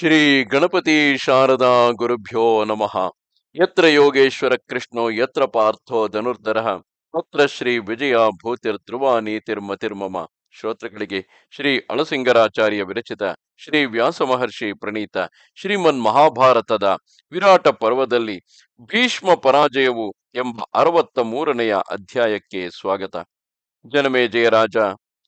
ಶ್ರೀ ಗಣಪತಿ ಶಾರದಾ ಗುರುಭ್ಯೋ ನಮಃ. ಯತ್ರ ಯೋಗೇಶ್ವರ ಕೃಷ್ಣೋ ಯತ್ರ ಪಾರ್ಥೋ ಧನುರ್ಧರಃ ತತ್ರ ಶ್ರೀ ವಿಜಯ ಭೂತಿರ್ ಧ್ರುವ ನೀತಿರ್ಮತಿರ್ಮಮ. ಶ್ರೋತೃಗಳಿಗೆ ಶ್ರೀ ಅಳಸಿಂಗರಾಚಾರ್ಯ ವಿರಚಿತ ಶ್ರೀ ವ್ಯಾಸ ಮಹರ್ಷಿ ಪ್ರಣೀತ ಶ್ರೀಮನ್ ಮಹಾಭಾರತದ ವಿರಾಟ ಪರ್ವದಲ್ಲಿ ಭೀಷ್ಮ ಪರಾಜಯವು ಎಂಬ 63ನೆಯ ಅಧ್ಯಾಯಕ್ಕೆ ಸ್ವಾಗತ. ಜನಮೇಜಯ ರಾಜ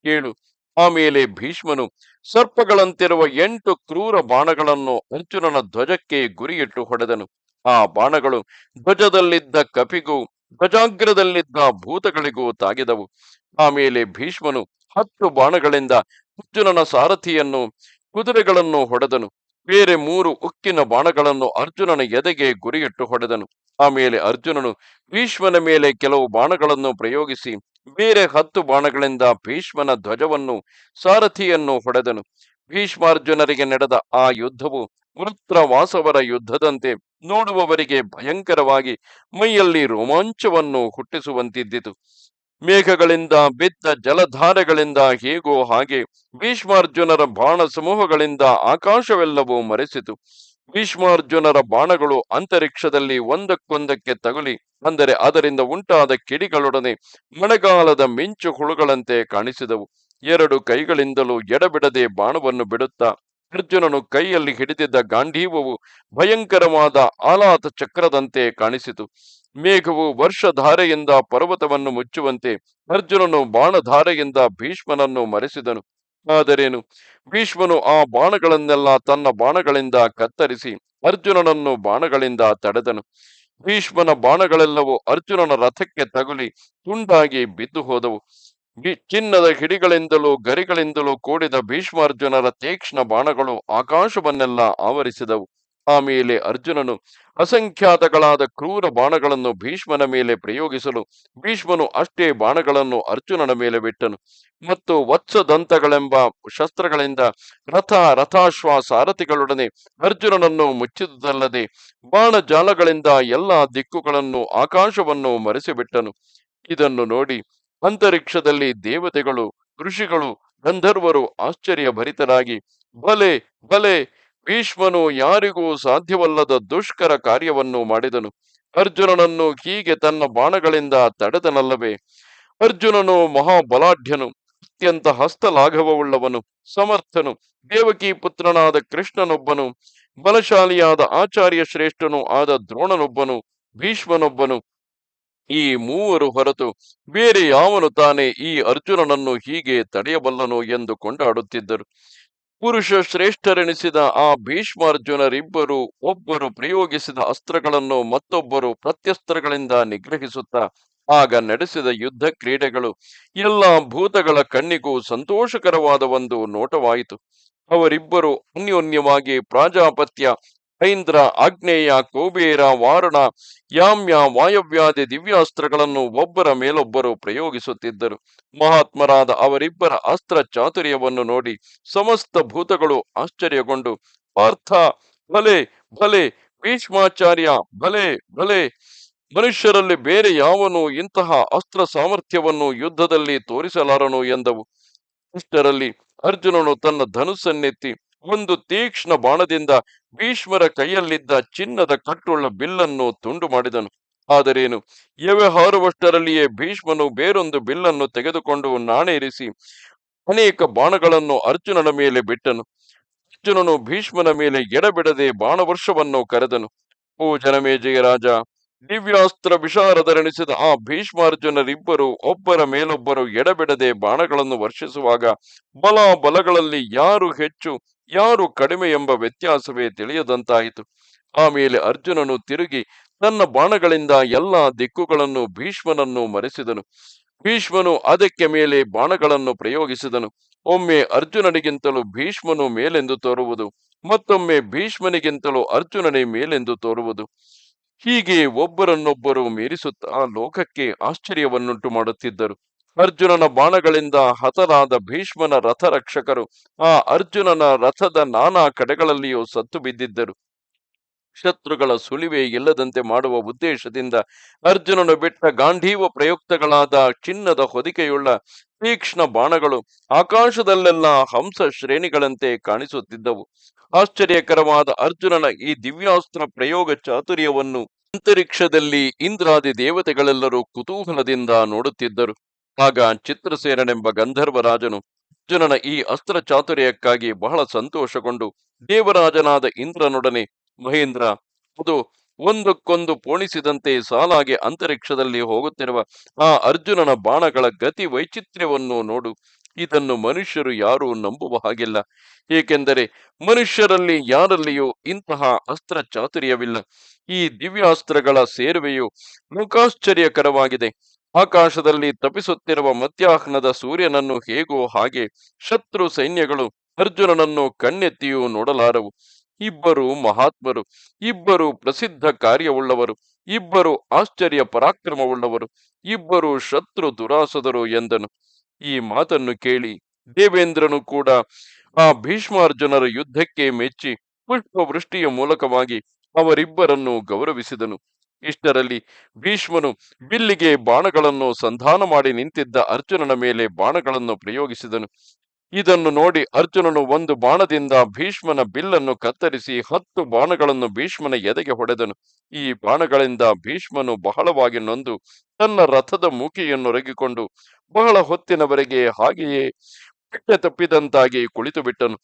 ಕೇಳು. ಆಮೇಲೆ ಭೀಷ್ಮನು ಸರ್ಪಗಳಂತಿರುವ 8 ಕ್ರೂರ ಬಾಣಗಳನ್ನು ಅರ್ಜುನನ ಧ್ವಜಕ್ಕೆ ಗುರಿಯಿಟ್ಟು ಹೊಡೆದನು. ಆ ಬಾಣಗಳು ಧ್ವಜದಲ್ಲಿದ್ದ ಕಪಿಗೂ ಧ್ವಜಾಗ್ರದಲ್ಲಿದ್ದ ಭೂತಗಳಿಗೂ ತಾಗಿದವು. ಆಮೇಲೆ ಭೀಷ್ಮನು 10 ಬಾಣಗಳಿಂದ ಅರ್ಜುನನ ಸಾರಥಿಯನ್ನು ಕುದುರೆಗಳನ್ನು ಹೊಡೆದನು. ಬೇರೆ 3 ಉಕ್ಕಿನ ಬಾಣಗಳನ್ನು ಅರ್ಜುನನ ಎದೆಗೆ ಗುರಿಯಿಟ್ಟು ಹೊಡೆದನು. ಆಮೇಲೆ ಅರ್ಜುನನು ಭೀಷ್ಮನ ಮೇಲೆ ಕೆಲವು ಬಾಣಗಳನ್ನು ಪ್ರಯೋಗಿಸಿ ಬೇರೆ 10 ಬಾಣಗಳಿಂದ ಭೀಷ್ಮನ ಧ್ವಜವನ್ನು ಸಾರಥಿಯನ್ನು ಹೊಡೆದನು. ಭೀಷ್ಮಾರ್ಜುನರಿಗೆ ನಡೆದ ಆ ಯುದ್ಧವು ವೃತ್ರ ವಾಸವರ ಯುದ್ಧದಂತೆ ನೋಡುವವರಿಗೆ ಭಯಂಕರವಾಗಿ ಮೈಯಲ್ಲಿ ರೋಮಾಂಚವನ್ನು ಹುಟ್ಟಿಸುವಂತಿದ್ದಿತು. ಮೇಘಗಳಿಂದ ಬಿದ್ದ ಜಲಧಾರೆಗಳಿಂದ ಹೇಗೋ ಹಾಗೆ ಭೀಷ್ಮಾರ್ಜುನರ ಬಾಣ ಸಮೂಹಗಳಿಂದ ಆಕಾಶವೆಲ್ಲವೂ ಮರೆಸಿತು. ಭೀಷ್ಮಾರ್ಜುನರ ಬಾಣಗಳು ಅಂತರಿಕ್ಷದಲ್ಲಿ ಒಂದಕ್ಕೊಂದಕ್ಕೆ ತಗುಲಿ, ಅಂದರೆ ಅದರಿಂದ ಉಂಟಾದ ಕಿಡಿಗಳೊಡನೆ ಮಳೆಗಾಲದ ಮಿಂಚು ಹುಳುಗಳಂತೆ ಕಾಣಿಸಿದವು. 2 ಕೈಗಳಿಂದಲೂ ಎಡಬಿಡದೆ ಬಾಣವನ್ನು ಬಿಡುತ್ತಾ ಅರ್ಜುನನು ಕೈಯಲ್ಲಿ ಹಿಡಿದಿದ್ದ ಗಾಂಧೀವವು ಭಯಂಕರವಾದ ಆಲಾತ ಚಕ್ರದಂತೆ ಕಾಣಿಸಿತು. ಮೇಘವು ವರ್ಷಧಾರೆಯಿಂದ ಪರ್ವತವನ್ನು ಮುಚ್ಚುವಂತೆ ಅರ್ಜುನನು ಬಾಣಧಾರೆಯಿಂದ ಭೀಷ್ಮನನ್ನು ಮರೆಸಿದನು. ಆದರೇನು, ಭೀಷ್ಮನು ಆ ಬಾಣಗಳನ್ನೆಲ್ಲ ತನ್ನ ಬಾಣಗಳಿಂದ ಕತ್ತರಿಸಿ ಅರ್ಜುನನನ್ನು ಬಾಣಗಳಿಂದ ತಡೆದನು. ಭೀಷ್ಮನ ಬಾಣಗಳೆಲ್ಲವೂ ಅರ್ಜುನನ ರಥಕ್ಕೆ ತಗುಲಿ ತುಂಡಾಗಿ ಬಿದ್ದು ಹೋದವು. ಚಿನ್ನದ ಹಿಡಿಗಳಿಂದಲೂ ಗರಿಗಳಿಂದಲೂ ಕೂಡಿದ ಭೀಷ್ಮಾರ್ಜುನರ ತೀಕ್ಷ್ಣ ಬಾಣಗಳು ಆಕಾಶವನ್ನೆಲ್ಲ ಆವರಿಸಿದವು. ಆಮೇಲೆ ಅರ್ಜುನನು ಅಸಂಖ್ಯಾತಗಳಾದ ಕ್ರೂರ ಬಾಣಗಳನ್ನು ಭೀಷ್ಮನ ಮೇಲೆ ಪ್ರಯೋಗಿಸಲು ಭೀಷ್ಮನು ಅಷ್ಟೇ ಬಾಣಗಳನ್ನು ಅರ್ಜುನನ ಮೇಲೆ ಬಿಟ್ಟನು. ಮತ್ತು ವತ್ಸದಂತಗಳೆಂಬ ಶಸ್ತ್ರಗಳಿಂದ ರಥಾಶ್ವ ಸಾರಥಿಗಳೊಡನೆ ಅರ್ಜುನನನ್ನು ಮುಚ್ಚಿದುದಲ್ಲದೆ ಬಾಣಜಾಲಗಳಿಂದ ಎಲ್ಲಾ ದಿಕ್ಕುಗಳನ್ನು ಆಕಾಶವನ್ನು ಮರೆಸಿಬಿಟ್ಟನು. ಇದನ್ನು ನೋಡಿ ಅಂತರಿಕ್ಷದಲ್ಲಿ ದೇವತೆಗಳು, ಋಷಿಗಳು, ಗಂಧರ್ವರು ಆಶ್ಚರ್ಯ ಭರಿತರಾಗಿ, ಭಲೆ ಭಲೆ, ಭೀಷ್ಮನು ಯಾರಿಗೂ ಸಾಧ್ಯವಲ್ಲದ ದುಷ್ಕರ ಕಾರ್ಯವನ್ನು ಮಾಡಿದನು. ಅರ್ಜುನನನ್ನು ಹೀಗೆ ತನ್ನ ಬಾಣಗಳಿಂದ ತಡೆದನಲ್ಲವೇ? ಅರ್ಜುನನು ಮಹಾಬಲಾಢ್ಯನು, ಅತ್ಯಂತ ಹಸ್ತಲಾಘವವುಳ್ಳವನು, ಸಮರ್ಥನು, ದೇವಕಿ ಪುತ್ರನಾದ ಕೃಷ್ಣನೊಬ್ಬನು, ಬಲಶಾಲಿಯಾದ ಆಚಾರ್ಯ ಶ್ರೇಷ್ಠನೂ ಆದ ದ್ರೋಣನೊಬ್ಬನು, ಭೀಷ್ಮನೊಬ್ಬನು. ಈ 3 ಹೊರತು ಬೇರೆ ಯಾವನು ತಾನೇ ಈ ಅರ್ಜುನನನ್ನು ಹೀಗೆ ತಡೆಯಬಲ್ಲನು ಎಂದು ಕೊಂಡಾಡುತ್ತಿದ್ದರು. ಪುರುಷ ಶ್ರೇಷ್ಠರೆನಿಸಿದ ಆ ಭೀಷ್ಮಾರ್ಜುನರಿಬ್ಬರು ಒಬ್ಬರು ಪ್ರಯೋಗಿಸಿದ ಅಸ್ತ್ರಗಳನ್ನು ಮತ್ತೊಬ್ಬರು ಪ್ರತ್ಯಸ್ತ್ರಗಳಿಂದ ನಿಗ್ರಹಿಸುತ್ತಾ ಆಗ ನಡೆಸಿದ ಯುದ್ಧ ಕ್ರೀಡೆಗಳು ಎಲ್ಲಾ ಭೂತಗಳ ಕಣ್ಣಿಗೂ ಸಂತೋಷಕರವಾದ ಒಂದು ನೋಟವಾಯಿತು. ಅವರಿಬ್ಬರು ಅನ್ಯೋನ್ಯವಾಗಿ ಪ್ರಾಜಾಪತ್ಯ, ಐಂದ್ರ, ಆಗ್ನೇಯ, ಕುಬೇರ, ವಾರಣ, ಯಾಮ್ಯ, ವಾಯವ್ಯಾದಿ ದಿವ್ಯಾಸ್ತ್ರಗಳನ್ನು ಒಬ್ಬರ ಮೇಲೊಬ್ಬರು ಪ್ರಯೋಗಿಸುತ್ತಿದ್ದರು. ಮಹಾತ್ಮರಾದ ಅವರಿಬ್ಬರ ಅಸ್ತ್ರ ಚಾತುರ್ಯವನ್ನು ನೋಡಿ ಸಮಸ್ತ ಭೂತಗಳು ಆಶ್ಚರ್ಯಗೊಂಡು, ಪಾರ್ಥ ಭಲೆ ಭಲೆ, ಭೀಷ್ಮಾಚಾರ್ಯ ಭಲೆ ಭಲೆ, ಮನುಷ್ಯರಲ್ಲಿ ಬೇರೆ ಯಾವನು ಇಂತಹ ಅಸ್ತ್ರ ಸಾಮರ್ಥ್ಯವನ್ನು ಯುದ್ಧದಲ್ಲಿ ತೋರಿಸಲಾರನು ಎಂದವು. ಇಷ್ಟರಲ್ಲಿ ಅರ್ಜುನನು ತನ್ನ ಧನುಸ್ಸನ್ನೆತ್ತಿ ಒಂದು ತೀಕ್ಷ್ಣ ಬಾಣದಿಂದ ಭೀಷ್ಮರ ಕೈಯಲ್ಲಿದ್ದ ಚಿನ್ನದ ಕಟ್ಟುಳ್ಳ ಬಿಲ್ಲನ್ನು ತುಂಡು ಮಾಡಿದನು. ಆದರೇನು, ಎವೆ ಹಾರುವಷ್ಟರಲ್ಲಿಯೇ ಭೀಷ್ಮನು ಬೇರೊಂದು ಬಿಲ್ಲನ್ನು ತೆಗೆದುಕೊಂಡು ನಾಣೇರಿಸಿ ಅನೇಕ ಬಾಣಗಳನ್ನು ಅರ್ಜುನನ ಮೇಲೆ ಬಿಟ್ಟನು. ಅರ್ಜುನನು ಭೀಷ್ಮನ ಮೇಲೆ ಎಡಬಿಡದೆ ಬಾಣವರ್ಷವನ್ನು ಕರೆದನು. ಓ ಜನಮೇಜಯ ರಾಜ, ದಿವ್ಯಾಸ್ತ್ರ ವಿಶಾರದರೆನಿಸಿದ ಆ ಭೀಷ್ಮಾರ್ಜುನರಿಬ್ಬರು ಒಬ್ಬರ ಮೇಲೊಬ್ಬರು ಎಡಬಿಡದೆ ಬಾಣಗಳನ್ನು ವರ್ಷಿಸುವಾಗ ಬಲಗಳಲ್ಲಿ ಯಾರು ಹೆಚ್ಚು ಯಾರು ಕಡಿಮೆ ಎಂಬ ವ್ಯತ್ಯಾಸವೇ ತಿಳಿಯದಂತಾಯಿತು. ಆಮೇಲೆ ಅರ್ಜುನನು ತಿರುಗಿ ತನ್ನ ಬಾಣಗಳಿಂದ ಎಲ್ಲಾ ದಿಕ್ಕುಗಳನ್ನು ಭೀಷ್ಮನನ್ನು ಮರೆಸಿದನು. ಭೀಷ್ಮನು ಅದಕ್ಕೆ ಮೇಲೆ ಬಾಣಗಳನ್ನು ಪ್ರಯೋಗಿಸಿದನು. ಒಮ್ಮೆ ಅರ್ಜುನನಿಗಿಂತಲೂ ಭೀಷ್ಮನು ಮೇಲೆಂದು ತೋರುವುದು, ಮತ್ತೊಮ್ಮೆ ಭೀಷ್ಮನಿಗಿಂತಲೂ ಅರ್ಜುನನೇ ಮೇಲೆಂದು ತೋರುವುದು. ಹೀಗೆ ಒಬ್ಬರನ್ನೊಬ್ಬರು ಮೀರಿಸುತ್ತಾ ಲೋಕಕ್ಕೆ ಆಶ್ಚರ್ಯವನ್ನುಂಟು ಮಾಡುತ್ತಿದ್ದರು. ಅರ್ಜುನನ ಬಾಣಗಳಿಂದ ಹತರಾದ ಭೀಷ್ಮನ ರಥರಕ್ಷಕರು ಆ ಅರ್ಜುನನ ರಥದ ನಾನಾ ಕಡೆಗಳಲ್ಲಿಯೂ ಸತ್ತು ಬಿದ್ದಿದ್ದರು. ಶತ್ರುಗಳ ಸುಳಿವೆ ಇಲ್ಲದಂತೆ ಮಾಡುವ ಉದ್ದೇಶದಿಂದ ಅರ್ಜುನನು ಬಿಟ್ಟ ಗಾಂಧೀವ ಪ್ರಯುಕ್ತಗಳಾದ ಚಿನ್ನದ ಹೊದಿಕೆಯುಳ್ಳ ತೀಕ್ಷ್ಣ ಬಾಣಗಳು ಆಕಾಶದಲ್ಲೆಲ್ಲ ಹಂಸ ಶ್ರೇಣಿಗಳಂತೆ ಕಾಣಿಸುತ್ತಿದ್ದವು. ಆಶ್ಚರ್ಯಕರವಾದ ಅರ್ಜುನನ ಈ ದಿವ್ಯಾಸ್ತ್ರ ಪ್ರಯೋಗ ಚಾತುರ್ಯವನ್ನು ಅಂತರಿಕ್ಷದಲ್ಲಿ ಇಂದ್ರಾದಿ ದೇವತೆಗಳೆಲ್ಲರೂ ಕುತೂಹಲದಿಂದ ನೋಡುತ್ತಿದ್ದರು. ಆಗ ಚಿತ್ರಸೇನನೆಂಬ ಗಂಧರ್ವರಾಜನು ಅರ್ಜುನನ ಈ ಅಸ್ತ್ರ ಚಾತುರ್ಯಕ್ಕಾಗಿ ಬಹಳ ಸಂತೋಷಗೊಂಡು ದೇವರಾಜನಾದ ಇಂದ್ರನೊಡನೆ, ಮಹೇಂದ್ರ, ಅದು ಒಂದಕ್ಕೊಂದು ಪೋಣಿಸಿದಂತೆ ಸಾಲಾಗಿ ಅಂತರಿಕ್ಷದಲ್ಲಿ ಹೋಗುತ್ತಿರುವ ಆ ಅರ್ಜುನನ ಬಾಣಗಳ ಗತಿ ವೈಚಿತ್ರ್ಯವನ್ನು ನೋಡು. ಇದನ್ನು ಮನುಷ್ಯರು ಯಾರೂ ನಂಬುವ ಹಾಗಿಲ್ಲ. ಏಕೆಂದರೆ ಮನುಷ್ಯರಲ್ಲಿ ಯಾರಲ್ಲಿಯೂ ಇಂತಹ ಅಸ್ತ್ರ ಚಾತುರ್ಯವಿಲ್ಲ. ಈ ದಿವ್ಯಾಸ್ತ್ರಗಳ ಸೇರುವೆಯು ಲೋಕಾಶ್ಚರ್ಯಕರವಾಗಿದೆ. ಆಕಾಶದಲ್ಲಿ ತಪಿಸುತ್ತಿರುವ ಮಧ್ಯಾಹ್ನದ ಸೂರ್ಯನನ್ನು ಹೇಗೋ ಹಾಗೆ ಶತ್ರು ಸೈನ್ಯಗಳು ಅರ್ಜುನನನ್ನು ಕಣ್ಣೆತ್ತಿಯೂ ನೋಡಲಾರವು. ಇಬ್ಬರು ಮಹಾತ್ಮರು, ಇಬ್ಬರು ಪ್ರಸಿದ್ಧ ಕಾರ್ಯವುಳ್ಳವರು, ಇಬ್ಬರು ಆಶ್ಚರ್ಯ ಪರಾಕ್ರಮವುಳ್ಳವರು, ಇಬ್ಬರು ಶತ್ರು ದುರಾಸದರು ಎಂದನು. ಈ ಮಾತನ್ನು ಕೇಳಿ ದೇವೇಂದ್ರನು ಕೂಡ ಆ ಭೀಷ್ಮಾರ್ಜುನರ ಯುದ್ಧಕ್ಕೆ ಮೆಚ್ಚಿ ಪುಷ್ಪವೃಷ್ಟಿಯ ಮೂಲಕವಾಗಿ ಅವರಿಬ್ಬರನ್ನು ಗೌರವಿಸಿದನು. ಇಷ್ಟರಲ್ಲಿ ಭೀಷ್ಮನು ಬಿಲ್ಲಿಗೆ ಬಾಣಗಳನ್ನು ಸಂಧಾನ ಮಾಡಿ ನಿಂತಿದ್ದ ಅರ್ಜುನನ ಮೇಲೆ ಬಾಣಗಳನ್ನು ಪ್ರಯೋಗಿಸಿದನು. ಇದನ್ನು ನೋಡಿ ಅರ್ಜುನನು ಒಂದು ಬಾಣದಿಂದ ಭೀಷ್ಮನ ಬಿಲ್ಲನ್ನು ಕತ್ತರಿಸಿ 10 ಬಾಣಗಳನ್ನು ಭೀಷ್ಮನ ಎದೆಗೆ ಹೊಡೆದನು. ಈ ಬಾಣಗಳಿಂದ ಭೀಷ್ಮನು ಬಹಳವಾಗಿ ನೊಂದು ತನ್ನ ರಥದ ಮೂಕಿಯನ್ನೊರಗಿಕೊಂಡು ಬಹಳ ಹೊತ್ತಿನವರೆಗೆ ಹಾಗೆಯೇ ಹೊಟ್ಟೆ ತಪ್ಪಿದಂತಾಗಿ ಕುಳಿತು ಬಿಟ್ಟನು.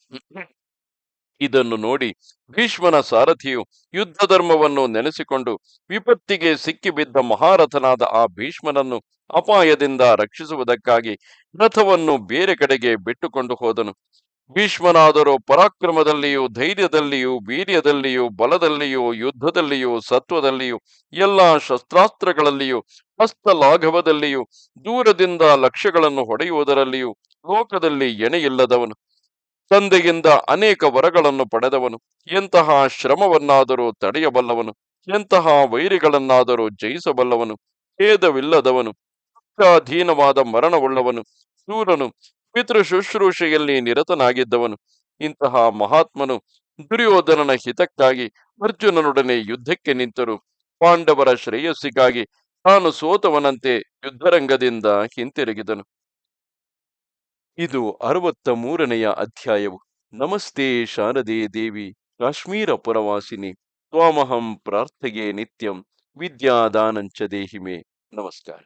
ಇದನ್ನು ನೋಡಿ ಭೀಷ್ಮನ ಸಾರಥಿಯು ಯುದ್ಧ ಧರ್ಮವನ್ನು ನೆನೆಸಿಕೊಂಡು ವಿಪತ್ತಿಗೆ ಸಿಕ್ಕಿಬಿದ್ದ ಮಹಾರಥನಾದ ಆ ಭೀಷ್ಮನನ್ನು ಅಪಾಯದಿಂದ ರಕ್ಷಿಸುವುದಕ್ಕಾಗಿ ರಥವನ್ನು ಬೇರೆ ಕಡೆಗೆ ಬಿಟ್ಟುಕೊಂಡು ಹೋದನು. ಭೀಷ್ಮನಾದರೂ ಪರಾಕ್ರಮದಲ್ಲಿಯೂ ಧೈರ್ಯದಲ್ಲಿಯೂ ವೀರ್ಯದಲ್ಲಿಯೂ ಬಲದಲ್ಲಿಯೂ ಯುದ್ಧದಲ್ಲಿಯೂ ಸತ್ವದಲ್ಲಿಯೂ ಎಲ್ಲಾ ಶಸ್ತ್ರಾಸ್ತ್ರಗಳಲ್ಲಿಯೂ ಹಸ್ತಲಾಘವದಲ್ಲಿಯೂ ದೂರದಿಂದ ಲಕ್ಷ್ಯಗಳನ್ನು ಹೊಡೆಯುವುದರಲ್ಲಿಯೂ ಲೋಕದಲ್ಲಿ ಎಣೆಯಿಲ್ಲದವನು. ತಂದೆಯಿಂದ ಅನೇಕ ವರಗಳನ್ನು ಪಡೆದವನು. ಎಂತಹ ಶ್ರಮವನ್ನಾದರೂ ತಡೆಯಬಲ್ಲವನು, ಎಂತಹ ವೈರಿಗಳನ್ನಾದರೂ ಜಯಿಸಬಲ್ಲವನು, ಭೇದವಿಲ್ಲದವನು, ಅಧೀನವಾದ ಮರಣವುಳ್ಳವನು, ಶೂರನು, ಪಿತೃ ಶುಶ್ರೂಷೆಯಲ್ಲಿ ನಿರತನಾಗಿದ್ದವನು. ಇಂತಹ ಮಹಾತ್ಮನು ದುರ್ಯೋಧನನ ಹಿತಕ್ಕಾಗಿ ಅರ್ಜುನನೊಡನೆ ಯುದ್ಧಕ್ಕೆ ನಿಂತರು ಪಾಂಡವರ ಶ್ರೇಯಸ್ಸಿಗಾಗಿ ತಾನು ಸೋತವನಂತೆ ಯುದ್ಧರಂಗದಿಂದ ಹಿಂತಿರುಗಿದನು. ಇದು 63ನೆಯ ಅಧ್ಯಾಯವು. ನಮಸ್ತೆ ಶಾರದೆ ದೇವಿ ಕಾಶ್ಮೀರ ಪುರವಾಸಿನಿ ತ್ವಾಮಹಂ ಪ್ರಾರ್ಥೆಯೇ ನಿತ್ಯಂ ವಿದ್ಯಾದಾನಂಚ ದೇಹಿಮೆ. ನಮಸ್ಕಾರ.